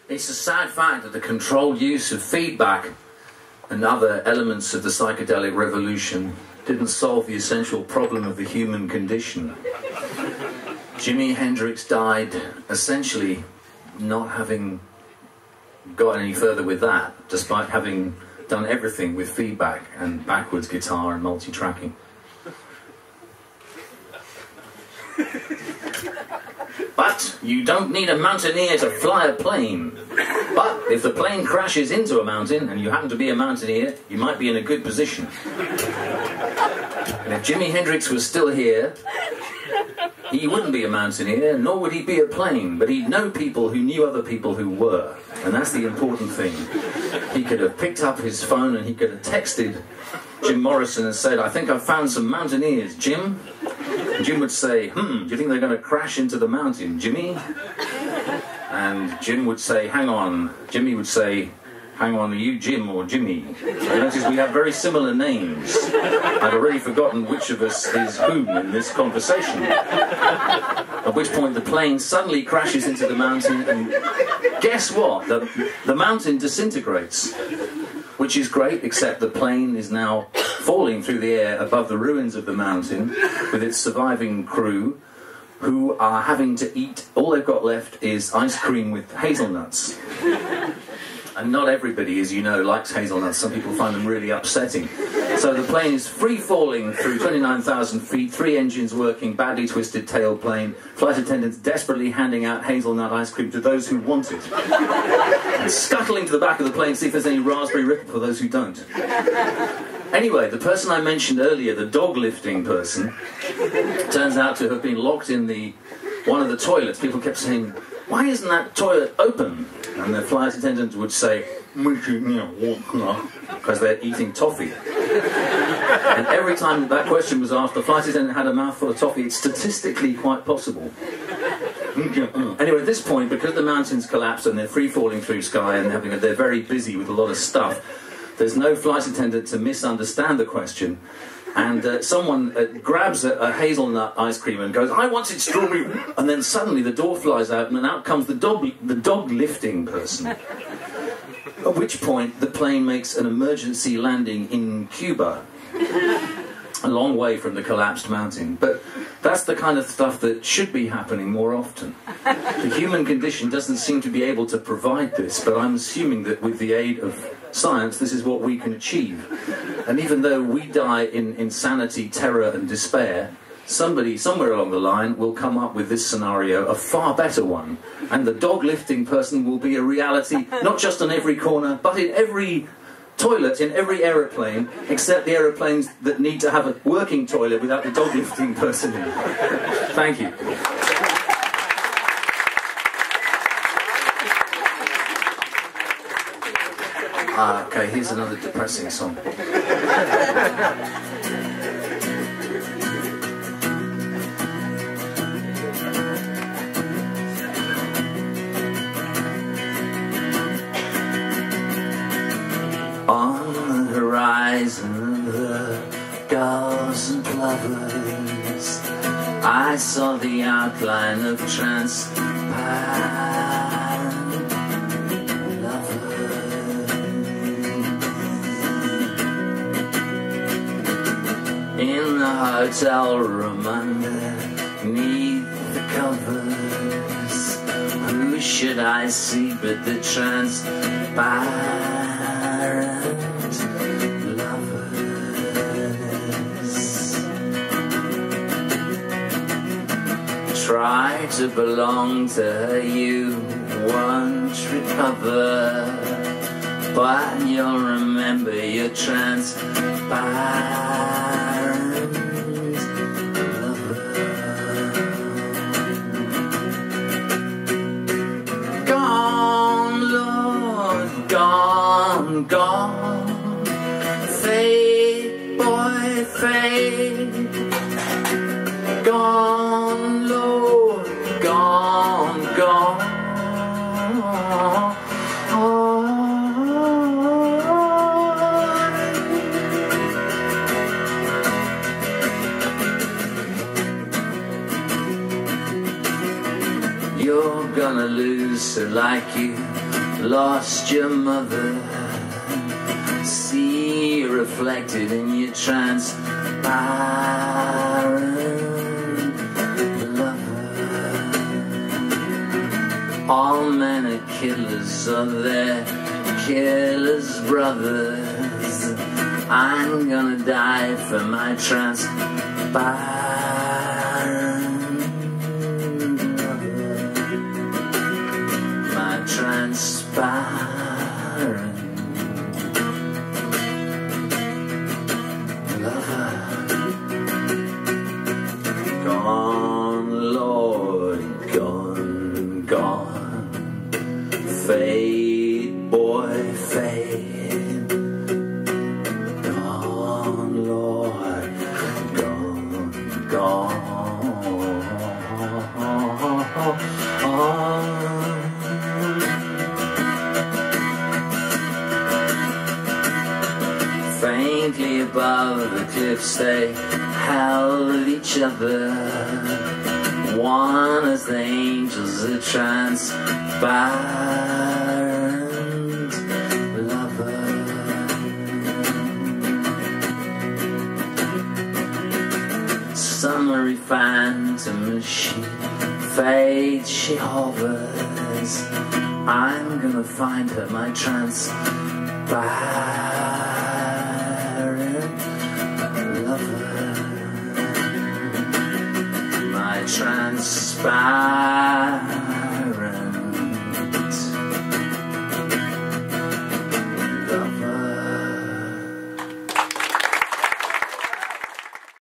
It's a sad fact that the controlled use of feedback and other elements of the psychedelic revolution didn't solve the essential problem of the human condition. Jimi Hendrix died essentially not having got any further with that, despite having done everything with feedback and backwards guitar and multi-tracking. But you don't need a mountaineer to fly a plane. But if the plane crashes into a mountain and you happen to be a mountaineer, you might be in a good position. And if Jimi Hendrix was still here, he wouldn't be a mountaineer, nor would he be a plane, but he'd know people who knew other people who were. And that's the important thing. He could have picked up his phone and he could have texted Jim Morrison and said, "I think I've found some mountaineers, Jim." And Jim would say, do you think they're going to crash into the mountain, Jimmy? And Jim would say, hang on. Jimmy would say, hang on, are you Jim or Jimmy? So notice we have very similar names. I've already forgotten which of us is whom in this conversation. At which point the plane suddenly crashes into the mountain and guess what? The mountain disintegrates. Which is great, except the plane is now falling through the air above the ruins of the mountain with its surviving crew who are having to eat, all they've got left is ice cream with hazelnuts. And not everybody, as you know, likes hazelnuts. Some people find them really upsetting. So the plane is free-falling through 29,000 feet, 3 engines working, badly twisted tailplane, flight attendants desperately handing out hazelnut ice cream to those who want it. And scuttling to the back of the plane to see if there's any raspberry ripple for those who don't. Anyway, the person I mentioned earlier, the dog-lifting person, turns out to have been locked in one of the toilets. People kept saying, "Why isn't that toilet open?" And the flight attendant would say, because they're eating toffee. And every time that question was asked, the flight attendant had a mouthful of toffee. It's statistically quite possible. Anyway, at this point, because the mountains collapse and they're free-falling through sky and they're very busy with a lot of stuff, there's no flight attendant to misunderstand the question. And someone grabs a hazelnut ice cream and goes, "I wanted strawberry," and then suddenly the door flies out and out comes the dog lifting person. At which point the plane makes an emergency landing in Cuba, a long way from the collapsed mountain. But that's the kind of stuff that should be happening more often. The human condition doesn't seem to be able to provide this, but I'm assuming that with the aid of science, this is what we can achieve. And even though we die in insanity, terror and despair, somebody somewhere along the line will come up with this scenario, a far better one, and the dog lifting person will be a reality, not just on every corner, but in every toilet, in every aeroplane, except the aeroplanes that need to have a working toilet without the dog lifting person in. Thank you. Okay, here's another depressing song. On the horizon, the gulls and plovers, I saw the outline of transparent in the hotel room underneath the covers. Who should I see but the transparent lovers? Try to belong to her, you won't recover, but you'll remember you're transparent. Gone, fade, boy, fade. Gone, Lord, gone, gone. You're gonna lose her like you lost your mother. See you reflected in your transparent lover. All men are killers of their killers' brothers. I'm gonna die for my transparent lover. My transparent lover. Gone, Lord, gone, gone. Fade, boy, fade. Gone, Lord, gone, gone. Faintly above the cliffs they held each other. One as the angels, a transparent lover. Summery phantom as she fades, she hovers. I'm gonna find her, my transparent lover. My transparent